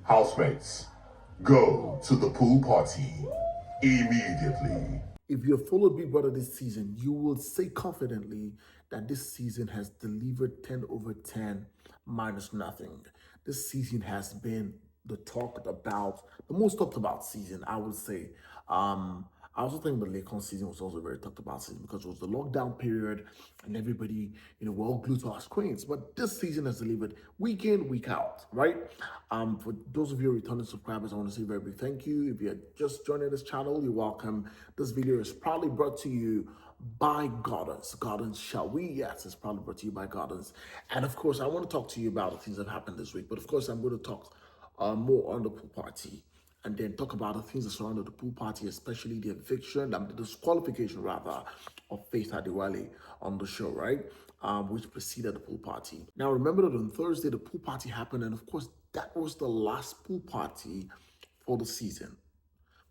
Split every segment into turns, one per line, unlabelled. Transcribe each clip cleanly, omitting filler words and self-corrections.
Housemates, go to the pool party immediately.
If you have followed Big Brother this season, you will say confidently that this season has delivered 10 over 10 minus nothing. This season has been the most talked about season, I would say. I also think the Lakon season was also a very talked about season because it was the lockdown period and everybody, were all glued to our screens. But this season has delivered week in, week out, right? For those of you returning subscribers, I want to say a very big thank you. If you're just joining this channel, you're welcome. This video is proudly brought to you by Gardens. Gardens, shall we? Yes, it's proudly brought to you by Gardens. And of course, I want to talk to you about the things that happened this week. But of course, I'm going to talk more on the pool party and then talk about the things that surrounded the pool party, especially the eviction, the disqualification rather, of Faith Adewale on the show, right? Which preceded the pool party. Now, remember that on Thursday, the pool party happened, and of course, that was the last pool party for the season.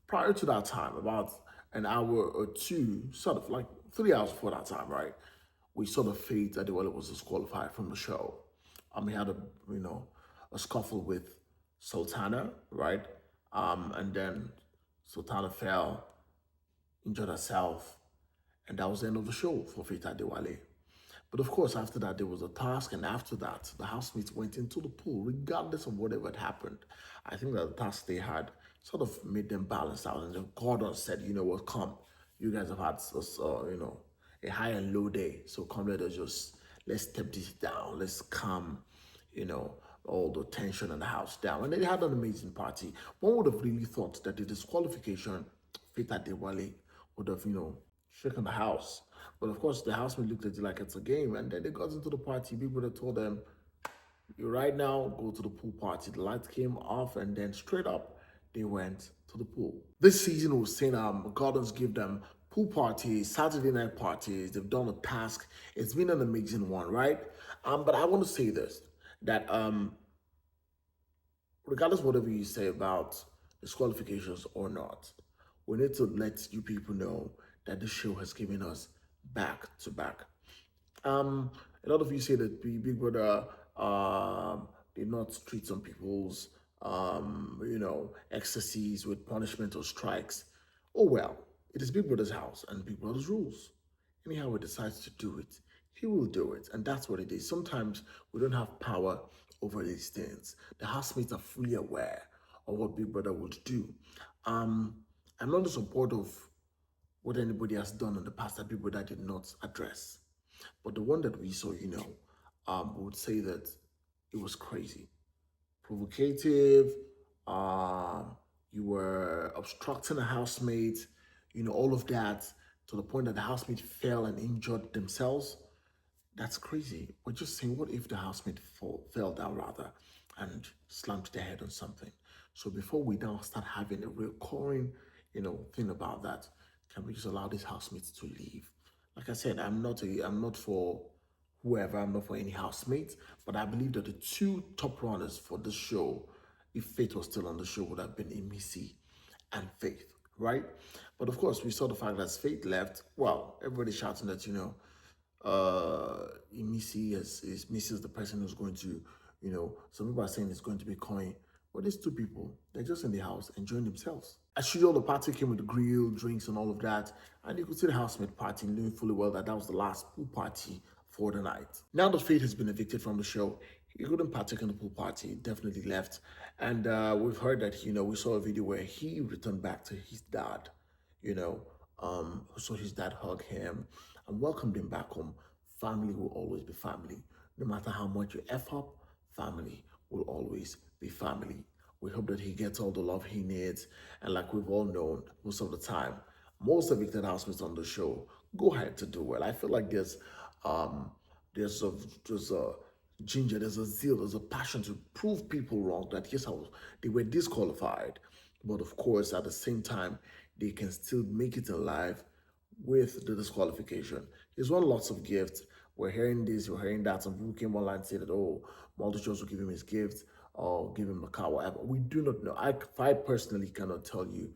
Prior to that time, about an hour or two, sort of like 3 hours before that time, right? We saw the Faith Adewale was disqualified from the show. He had a scuffle with Sultana, right? And then Sultana fell, injured herself, and that was the end of the show for Faith Adewale. But of course, after that, there was a task, and after that, the housemates went into the pool, regardless of whatever had happened. I think that the task they had sort of made them balance out, and then Gordon said, you know what, come, you guys have had, a high and low day, so come, let's step this down, let's calm, all the tension in the house down. And they had an amazing party. One would have really thought that the disqualification, Faith Adewale, would have, shaken the house. But of course, the housemate looked at it like it's a game. And then they got into the party. People that told them, you right now, go to the pool party. The lights came off, and then straight up, they went to the pool. This season was saying Gardens give them pool parties, Saturday night parties. They've done a task. It's been an amazing one, right? But I want to say this, that regardless of whatever you say about disqualifications or not, we need to let you people know that this show has given us back to back. A lot of you say that Big Brother did not treat some people's excesses with punishment or strikes. Oh well, it is Big Brother's house and Big Brother's rules. Anyhow he decides to do it, he will do it, and that's what it is. Sometimes we don't have power over these things. The housemates are fully aware of what Big Brother would do. I'm not in support of what anybody has done in the past that Big Brother did not address. But the one that we saw, would say that it was crazy, provocative. You were obstructing a housemate, all of that, to the point that the housemate fell and injured themselves. That's crazy. We're just saying, what if the housemate fell down rather and slammed their head on something? So before we now start having a recurring, thing about that, can we just allow these housemates to leave? Like I said, I'm not for whoever, I'm not for any housemate, but I believe that the two top runners for this show, if Faith was still on the show, would have been Emisi and Faith, right? But of course, we saw the fact that Faith left. Well, everybody shouting that, Emisi is the person who's going to, some people are saying it's going to be Coin. But these two people, they're just in the house enjoying themselves. As usual, the party came with the grill, drinks, and all of that. And you could see the housemate party, knowing fully well that that was the last pool party for the night. Now that Faith has been evicted from the show, he couldn't partake in the pool party, definitely left. And we've heard that, we saw a video where he returned back to his dad, so his dad hugged him and welcomed him back home. Family will always be family. No matter how much you F up, family will always be family. We hope that he gets all the love he needs. And like we've all known, most of the time, most evicted housemates on the show go ahead to do well. I feel like there's a ginger, there's a zeal, there's a passion to prove people wrong, that yes, they were disqualified. But of course, at the same time, they can still make it alive with the disqualification. He's won lots of gifts. We're hearing this, we're hearing that. Some people came online and said that, oh, Multichoice will give him his gift or give him a car, whatever. We do not know. I personally cannot tell you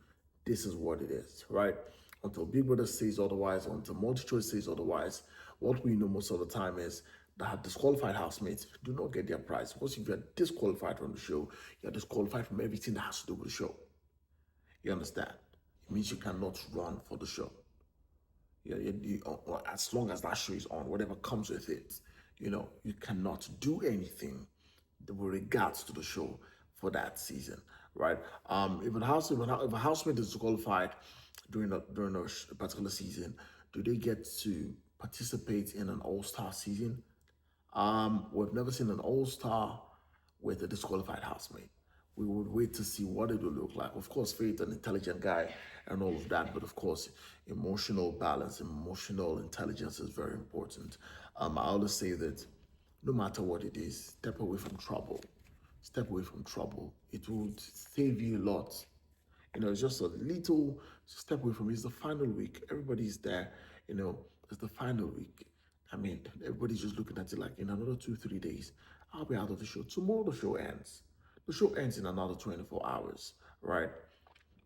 this is what it is, right? Until Big Brother says otherwise, until Multichoice says otherwise. What we know most of the time is that have disqualified housemates do not get their prize. Because if you're disqualified from the show, you're disqualified from everything that has to do with the show. You understand? It means you cannot run for the show. Or as long as that show is on, whatever comes with it, you cannot do anything with regards to the show for that season, right? If a housemate is disqualified during a particular season, do they get to participate in an all-star season? We've never seen an all-star with a disqualified housemate. We would wait to see what it will look like. Of course, Faith, an intelligent guy and all of that, but of course, emotional balance, emotional intelligence is very important. I always say that no matter what it is, step away from trouble. Step away from trouble. It would save you a lot. It's just a little step away from it. It's the final week. Everybody's there. It's the final week. I mean, everybody's just looking at it like in another 2-3 days, I'll be out of the show. Tomorrow the show ends. The show ends in another 24 hours, right?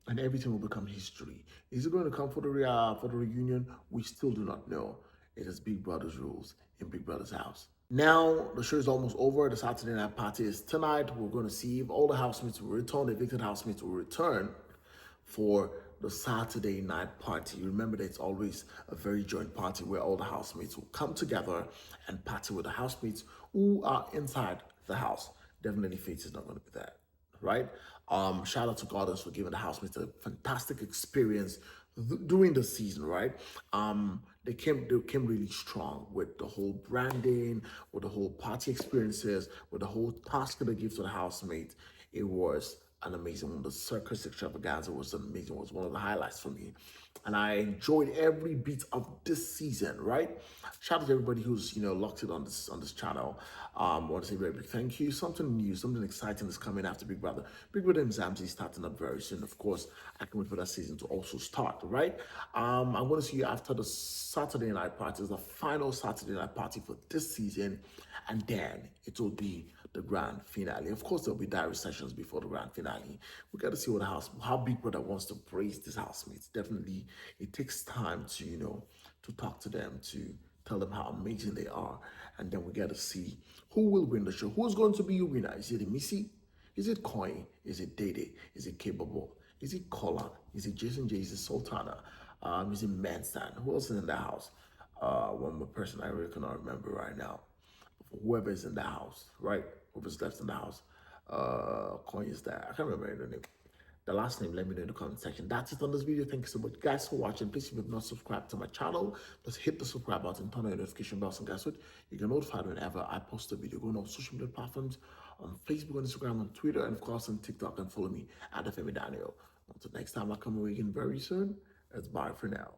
And everything will become history. Is it going to come for the reunion? We still do not know. It is Big Brother's rules in Big Brother's house. Now, the show is almost over. The Saturday night party is tonight. We're going to see if all the housemates will return, the evicted housemates will return for the Saturday night party. Remember that it's always a very joint party where all the housemates will come together and party with the housemates who are inside the house. Definitely Faith is not going to be there, right? Shout out to Gardens for giving the housemates a fantastic experience during the season, right? They came really strong with the whole branding, with the whole party experiences, with the whole task that they give to the housemates. It was an amazing one. The circus extravaganza was amazing. It was one of the highlights for me. And I enjoyed every bit of this season, right? Shout out to everybody who's, locked it on this channel. I want to say a very big thank you. Something new, something exciting is coming after Big Brother. Big Brother and Zamzi is starting up very soon. Of course, I can wait for that season to also start, right? I'm going to see you after the Saturday night party. It's the final Saturday night party for this season. And then it will be the grand finale. Of course, there'll be diary sessions before the grand finale. We got to see how Big Brother wants to praise these housemates. Definitely, it takes time to, to talk to them, to tell them how amazing they are. And then we got to see who will win the show. Who's going to be your winner? Is it Missy? Is it Coin? Is it Dede? Is it Capable? Is it Colin? Is it Jason J? Is it Sultana? Is it Manstan? Who else is in the house? One more person I really cannot remember right now. Whoever is in the house, right? Whoever's left in the house. Coin is there. I can't remember the name. The last name, let me know in the comment section. That's it on this video. Thank you so much, guys, for watching. Please, if you have not subscribed to my channel, just hit the subscribe button, turn on your notification bells, and guys what? You get notified whenever I post a video. Go on all social media platforms, on Facebook, on Instagram, on Twitter, and of course on TikTok, and follow me at Bbnaija. Until next time, I'll come away again very soon. It's bye for now.